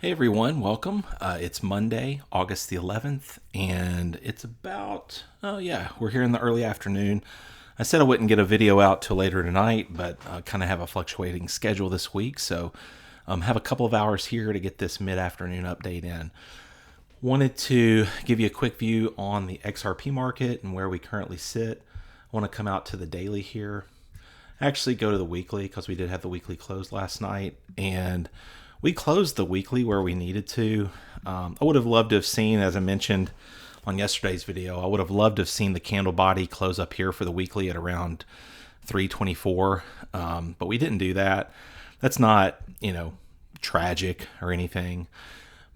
Hey everyone, welcome. It's Monday, August the 11th, and it's about, we're here in the early afternoon. I said I wouldn't get a video out till later tonight, but I kind of have a fluctuating schedule this week, so have a couple of hours here to get this mid-afternoon update in. Wanted to give you a quick view on the XRP market and where we currently sit. I want to come out to the daily here. Actually go to the weekly because we did have the weekly close last night, and we closed the weekly where we needed to. I would have loved to have seen, as I mentioned on yesterday's video, I would have loved to have seen the candle body close up here for the weekly at around 324, but we didn't do that. That's not, tragic or anything.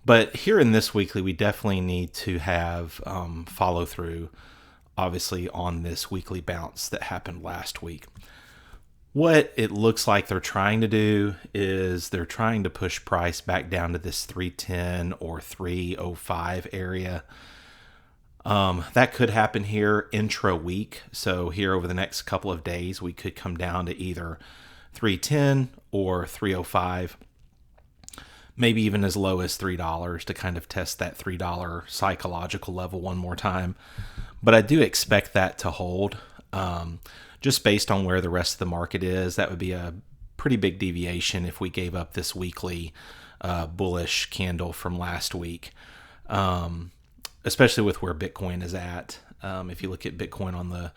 But here in this weekly, we definitely need to have follow through, obviously, on this weekly bounce that happened last week. What it looks like they're trying to do is they're trying to push price back down to this 310 or 305 area. That could happen here intra-week. So here over the next couple of days, we could come down to either 310 or 305, maybe even as low as $3 to kind of test that $3 psychological level one more time. But I do expect that to hold. Just based on where the rest of the market is, that would be a pretty big deviation if we gave up this weekly bullish candle from last week, especially with where Bitcoin is at. If you look at Bitcoin on the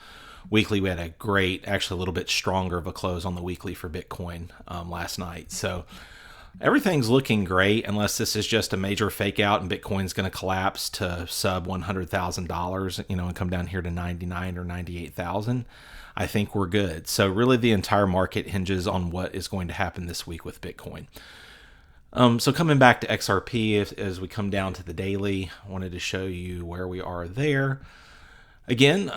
weekly, we had a great, actually a little bit stronger of a close on the weekly for Bitcoin last night. So everything's looking great unless this is just a major fake out and Bitcoin's going to collapse to sub $100,000, and come down here to 99 or 98,000. I think we're good. So really the entire market hinges on what is going to happen this week with Bitcoin. So coming back to XRP, as we come down to the daily, I wanted to show you where we are there. Again,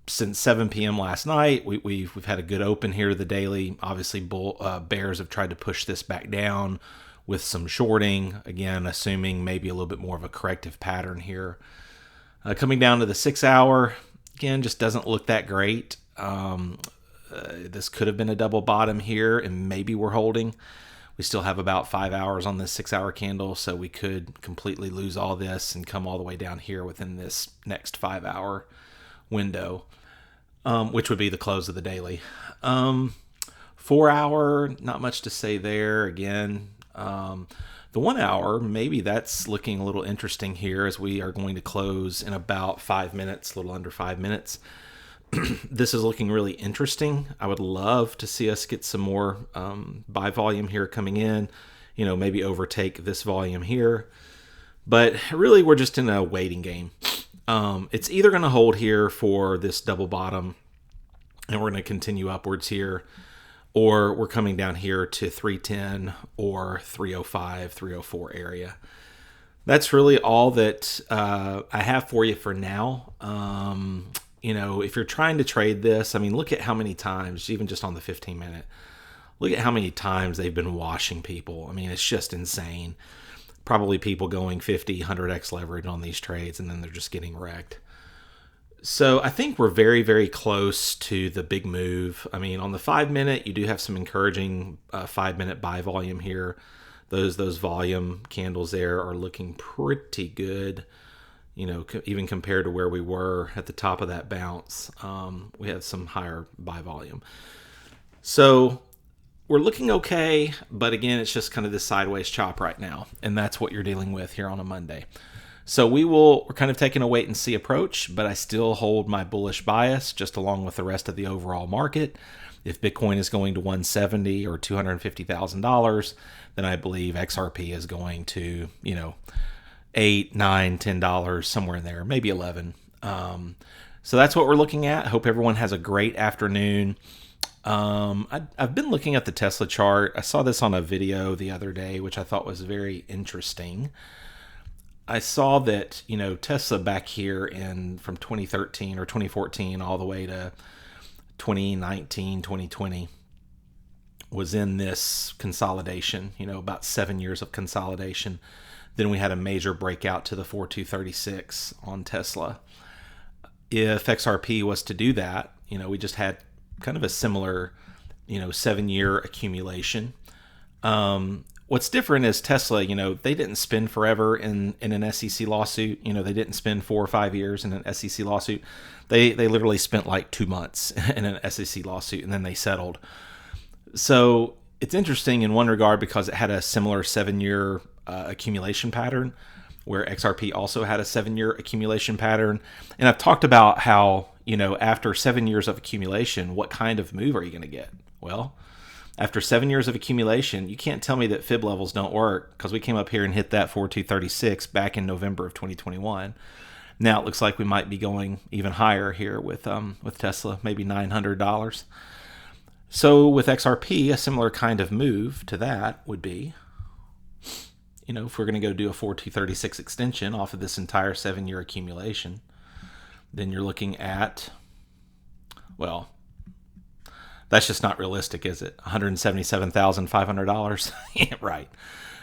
since 7 p.m. last night, we've had a good open here to the daily. Obviously, bears have tried to push this back down with some shorting. Again, assuming maybe a little bit more of a corrective pattern here. Coming down to the 6 hour, again, just doesn't look that great. This could have been a double bottom here, and maybe we're holding. We still have about 5 hours on this 6 hour candle, so we could completely lose all this and come all the way down here within this next 5 hour window, which would be the close of the daily. 4 hour, not much to say there. Again, the 1 hour, maybe that's looking a little interesting here as we are going to close in about 5 minutes, a little under 5 minutes. This is looking really interesting. I would love to see us get some more buy volume here coming in, maybe overtake this volume here. But really, we're just in a waiting game. It's either going to hold here for this double bottom, and we're going to continue upwards here, or we're coming down here to 310 or 305, 304 area. That's really all that I have for you for now. If you're trying to trade this, look at how many times, even just on the 15-minute, look at how many times they've been washing people. It's just insane. Probably people going 50, 100x leverage on these trades, and then they're just getting wrecked. So I think we're very, very close to the big move. On the 5-minute, you do have some encouraging 5-minute buy volume here. Those volume candles there are looking pretty good. Even compared to where we were at the top of that bounce, we had some higher buy volume. So we're looking okay, but again, it's just kind of this sideways chop right now, and that's what you're dealing with here on a Monday. So we're kind of taking a wait and see approach, but I still hold my bullish bias just along with the rest of the overall market. If Bitcoin is going to 170 or $250,000, then I believe XRP is going to, $8, $9, $10, somewhere in there, maybe 11. So that's what we're looking at. I hope everyone has a great afternoon. I've been looking at the Tesla chart. I saw this on a video the other day, which I thought was very interesting. I saw that, Tesla back here from 2013 or 2014 all the way to 2019, 2020 was in this consolidation, about 7 years of consolidation. Then we had a major breakout to the 4236 on Tesla. If XRP was to do that, we just had kind of a similar, 7-year accumulation. what's different is Tesla, they didn't spend forever in an SEC lawsuit. They didn't spend 4 or 5 years in an SEC lawsuit. They literally spent like 2 months in an SEC lawsuit, and then they settled. So it's interesting in one regard because it had a similar 7-year accumulation pattern, where XRP also had a 7-year accumulation pattern. And I've talked about how, after 7 years of accumulation, what kind of move are you going to get? Well, after 7 years of accumulation, you can't tell me that fib levels don't work, because we came up here and hit that 4236 back in November of 2021. Now it looks like we might be going even higher here with Tesla, maybe $900. So with XRP, a similar kind of move to that would be, if we're going to go do a 4236 extension off of this entire 7-year accumulation, then you're looking at, well, that's just not realistic, is it? $177,500. Right.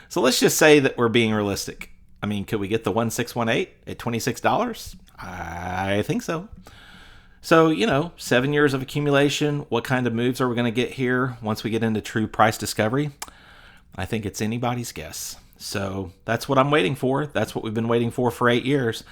So let's just say that we're being realistic. I mean, could we get the 1618 at $26? I think so. So, 7 years of accumulation. What kind of moves are we going to get here once we get into true price discovery? I think it's anybody's guess. So that's what I'm waiting for. That's what we've been waiting for 8 years.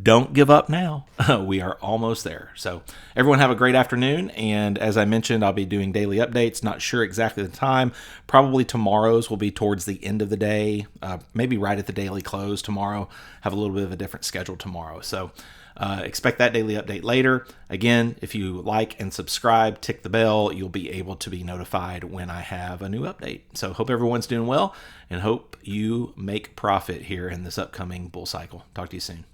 Don't give up now. We are almost there. So everyone have a great afternoon. And as I mentioned, I'll be doing daily updates. Not sure exactly the time. Probably tomorrow's will be towards the end of the day. Maybe right at the daily close tomorrow. Have a little bit of a different schedule tomorrow. So expect that daily update later. Again, if you like and subscribe, tick the bell, you'll be able to be notified when I have a new update. So hope everyone's doing well, and hope you make profit here in this upcoming bull cycle. Talk to you soon.